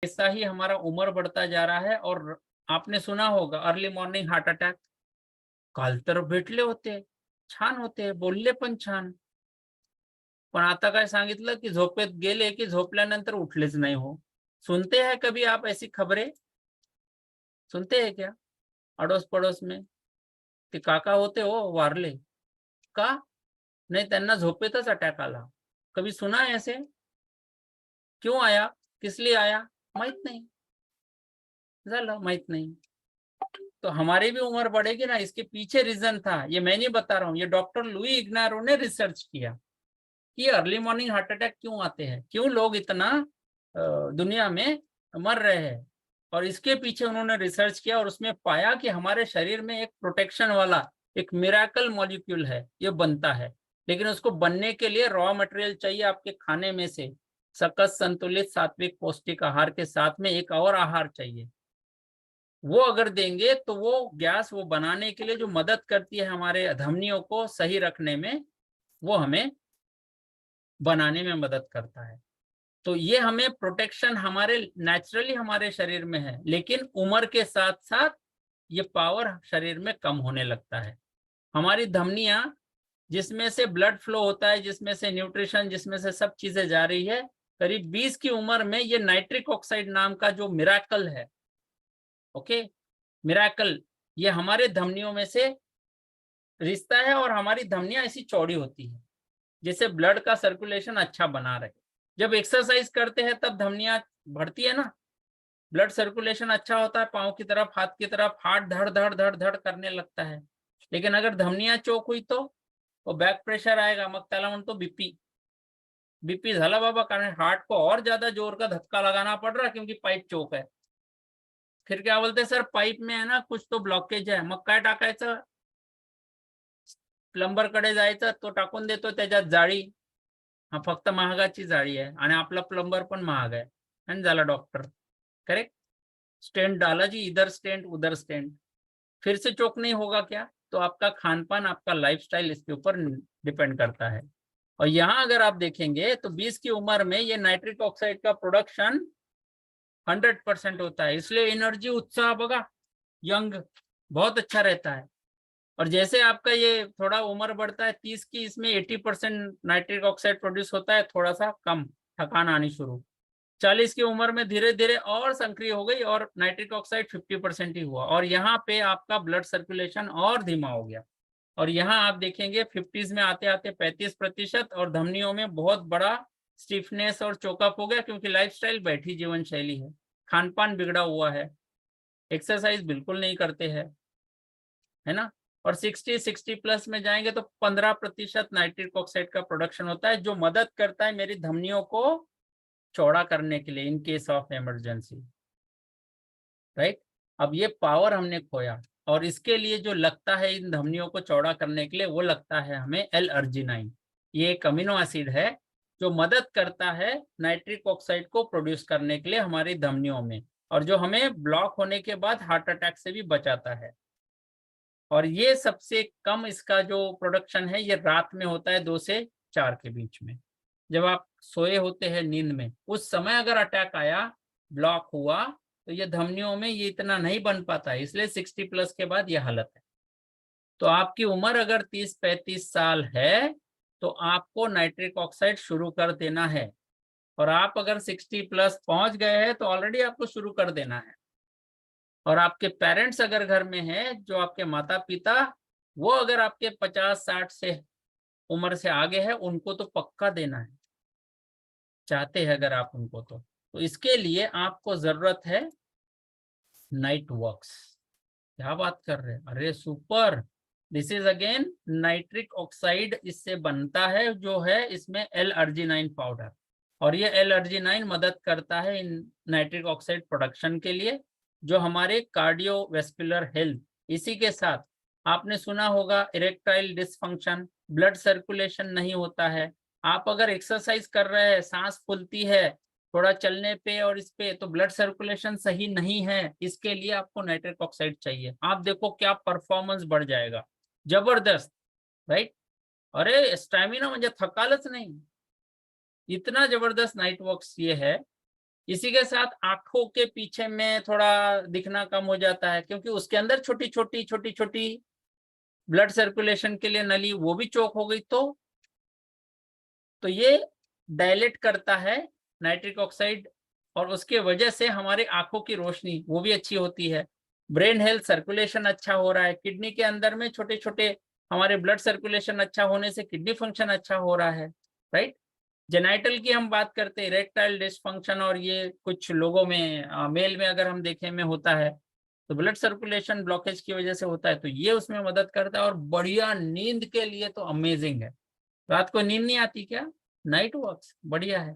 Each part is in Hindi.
ऐसा ही हमारा उम्र बढ़ता जा रहा है। और आपने सुना होगा अर्ली मॉर्निंग हार्ट अटॅक काल तर भेटले होते, छान होते, बोलले पण छान, पण आता काय सांगितलं की झोपेत गेले की झोपल्यानंतर उठलेच नाही हो। सुनते हैं कभी आप ऐसी खबरें? सुनते हैं क्या अड़ोस पड़ोस में? ते काका होते हो वारले का? नाही, त्यांना झोपेतच अटॅक आला। कभी सुना है ऐसे? क्यों आया? किस लिए आया? माहित नाही, झालं माहित नाही। तो हमारी भी उम्र बढ़ेगी ना, इसके पीछे रीजन था, ये मैं नहीं बता रहा हूँ, ये डॉक्टर लुई इग्नारो ने रिसर्च किया कि अर्ली मॉर्निंग हार्ट अटैक क्यों आते हैं, क्यों लोग इतना दुनिया में मर रहे हैं। और इसके पीछे उन्होंने रिसर्च किया और उसमें पाया कि हमारे शरीर में एक प्रोटेक्शन वाला एक मिराकल मॉलिक्यूल है, ये बनता है। लेकिन उसको बनने के लिए रॉ मटेरियल चाहिए आपके खाने में से, सकस संतुलित सात्विक पौष्टिक आहार के साथ में एक और आहार चाहिए। वो अगर देंगे तो वो गैस वो बनाने के लिए जो मदद करती है हमारे धमनियों को सही रखने में, वो हमें बनाने में मदद करता है। तो ये हमें प्रोटेक्शन हमारे नेचुरली हमारे शरीर में है, लेकिन उम्र के साथ साथ ये पावर शरीर में कम होने लगता है। हमारी धमनियां जिसमें से ब्लड फ्लो होता है, जिसमें से न्यूट्रिशन, जिसमें से सब चीजें जा रही है, करीब 20 की उम्र में ये नाइट्रिक ऑक्साइड नाम का जो मिराकल है, ओके, मिराकल, ये हमारे धमनियों में से रिश्ता है और हमारी धमनियां ऐसी चौड़ी होती है जिससे ब्लड का सर्कुलेशन अच्छा बना रहे। जब एक्सरसाइज करते हैं तब धमनियां बढ़ती है ना, ब्लड सर्कुलेशन अच्छा होता है, पाँव की तरफ हाथ की तरफ हार्ट धड़ धड़ धड़ धड़ करने लगता है। लेकिन अगर धमनियां चोक हुई तो बैक प्रेशर आएगा, मग त्याला म्हणतो बीपी। बीपी झाला बाबा, कारण हार्ट को और ज्यादा जोर का धक्का लगाना पड़ रहा है क्योंकि पाइप चोक है। फिर क्या बोलते हैं, सर पाइप में है ना कुछ तो ब्लॉकेज है, मग काय टाकायचं, प्लंबर कडे जायचं, तो टाकून देतो त्याच्यात जाळी, हा फक्त महागाची जाळी आहे आणि आपला प्लंबर पण महाग आहे, आणि झाला डॉक्टर। करेक्ट, स्टेंट डाला जी, इधर स्टेंट उधर स्टेंट, फिर से चोक नहीं होगा क्या? तो आपका खान पान, आपका लाइफस्टाइल इसके ऊपर डिपेंड करता है। और यहाँ अगर आप देखेंगे तो 20 की उम्र में ये नाइट्रिक ऑक्साइड का प्रोडक्शन 100% होता है, इसलिए एनर्जी उत्साह बघा, यंग बहुत अच्छा रहता है। और जैसे आपका ये थोड़ा उम्र बढ़ता है 30 की, इसमें 80% नाइट्रिक ऑक्साइड प्रोड्यूस होता है, थोड़ा सा कम, थकान आनी शुरू। 40 की उम्र में धीरे धीरे और सक्रिय हो गई और नाइट्रिक ऑक्साइड 50% ही हुआ, और यहाँ पे आपका ब्लड सर्कुलेशन और धीमा हो गया। और यहाँ आप देखेंगे 50s में आते आते 35%, और धमनियों में बहुत बड़ा स्टिफनेस और चोकअप हो गया, क्योंकि लाइफस्टाइल बैठी जीवन शैली है, खान पान बिगड़ा हुआ है, एक्सरसाइज बिल्कुल नहीं करते हैं, है ना। और 60 प्लस में जाएंगे तो 15% नाइट्रिक ऑक्साइड का प्रोडक्शन होता है, जो मदद करता है मेरी धमनियों को चौड़ा करने के लिए in case of emergency, right. अब ये पावर हमने खोया, और इसके लिए जो लगता है इन धमनियों को चौड़ा करने के लिए, वो लगता है हमें L-अर्जिनाइन। ये एक अमीनो एसिड है जो मदद करता है नाइट्रिक ऑक्साइड को प्रोड्यूस करने के लिए हमारी धमनियों में, और जो हमें ब्लॉक होने के बाद हार्ट अटैक से भी बचाता है। और ये सबसे कम इसका जो प्रोडक्शन है ये रात में होता है 2 से 4 के बीच में, जब आप सोए होते हैं नींद में, उस समय अगर अटैक आया, ब्लॉक हुआ, तो ये धमनियों में ये इतना नहीं बन पाता है, इसलिए 60 प्लस के बाद ये हालत है। तो आपकी उम्र अगर 30-35 साल है तो आपको नाइट्रिक ऑक्साइड शुरू कर देना है, और आप अगर 60 प्लस पहुंच गए हैं तो ऑलरेडी आपको शुरू कर देना है। और आपके पेरेंट्स अगर घर में हैं, जो आपके माता पिता, वो अगर आपके 50-60 से उम्र से आगे है, उनको तो पक्का देना है, चाहते हैं अगर आप उनको। तो इसके लिए आपको जरूरत है नाइट वॉक्स। क्या बात कर रहे हैं, अरे super. This is again nitric oxide, इससे बनता है, जो है इसमें L-अर्जिनाइन पाउडर, और ये L-अर्जिनाइन मदद करता है इन नाइट्रिक ऑक्साइड प्रोडक्शन के लिए, जो हमारे कार्डियोवेस्कुलर हेल्थ। इसी के साथ आपने सुना होगा इरेक्टाइल डिसफंक्शन, ब्लड सर्कुलेशन नहीं होता है। आप अगर एक्सरसाइज कर रहे हैं, सांस फूलती है थोड़ा चलने पे और इस पे, तो ब्लड सर्कुलेशन सही नहीं है, इसके लिए आपको नाइट्रिक ऑक्साइड चाहिए। आप देखो क्या परफॉर्मेंस बढ़ जाएगा, जबरदस्त, राइट। अरे स्टॅमिना म्हणजे थकालच नहीं, इतना जबरदस्त नाइट वॉक्स ये है इसी के साथ आंखों के पीछे में थोड़ा दिखना कम हो जाता है, क्योंकि उसके अंदर छोटी छोटी ब्लड सर्कुलेशन के लिए नली वो भी चोक हो गई, तो ये डायलेट करता है नाइट्रिक ऑक्साइड, और उसके वजह से हमारे आंखों की रोशनी वो भी अच्छी होती है। ब्रेन हेल्थ, सर्कुलेशन अच्छा हो रहा है, किडनी के अंदर में छोटे छोटे हमारे ब्लड सर्कुलेशन अच्छा होने से किडनी फंक्शन अच्छा हो रहा है, राइट। जेनाइटल की हम बात करते हैं, इरेक्टाइल डिसफंक्शन, और ये कुछ लोगों में मेल में अगर हम देखें में होता है, तो ब्लड सर्कुलेशन ब्लॉकेज की वजह से होता है, तो ये उसमें मदद करता है। और बढ़िया नींद के लिए तो अमेजिंग है। रात को नींद नहीं आती क्या? नाइट वॉक्स बढ़िया है।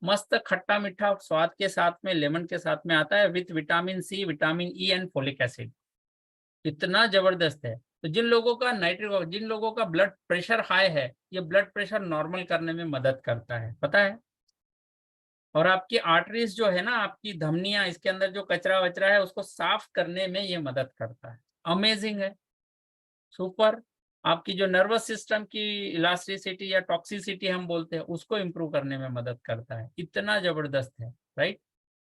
मस्त खट्टा मीठा स्वाद के साथ में, लेमन के साथ में आता है, with vitamin C, vitamin E and folic acid. इतना जबरदस्त है। तो जिन लोगों का ब्लड प्रेशर हाई है, ये ब्लड प्रेशर नॉर्मल करने में मदद करता है, पता है। और आपकी आर्टरीज जो है ना, आपकी धमनियां, इसके अंदर जो कचरा वचरा है उसको साफ करने में ये मदद करता है। अमेजिंग है, सुपर। आपकी जो नर्वस सिस्टम की इलास्टिसिटी या टॉक्सिसिटी हम बोलते हैं, उसको इंप्रूव करने में मदद करता है। इतना जबरदस्त है, राइट।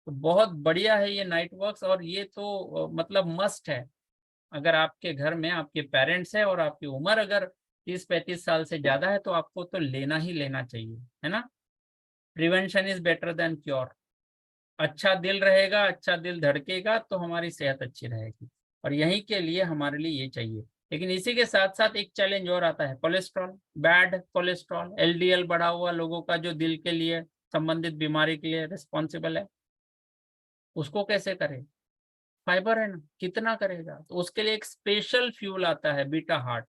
तो बहुत बढ़िया है ये नाइट वर्क्स, और ये तो मतलब मस्ट है। अगर आपके घर में आपके पेरेंट्स है और आपकी उम्र अगर 30-35 साल से ज्यादा है, तो आपको तो लेना ही लेना चाहिए, है ना। Prevention is better than cure. अच्छा दिल रहेगा, अच्छा दिल धड़केगा, तो हमारी सेहत अच्छी रहेगी, और यहीं के लिए हमारे लिए ये चाहिए। लेकिन इसी के साथ साथ एक चैलेंज और आता है, कोलेस्ट्रॉल, बैड कोलेस्ट्रॉल, एलडीएल बढ़ा हुआ लोगों का, जो दिल के लिए संबंधित बीमारी के लिए रिस्पॉन्सिबल है, उसको कैसे करें? फाइबर है ना, कितना करेगा? तो उसके लिए एक स्पेशल फ्यूल आता है, बीटा हार्ट।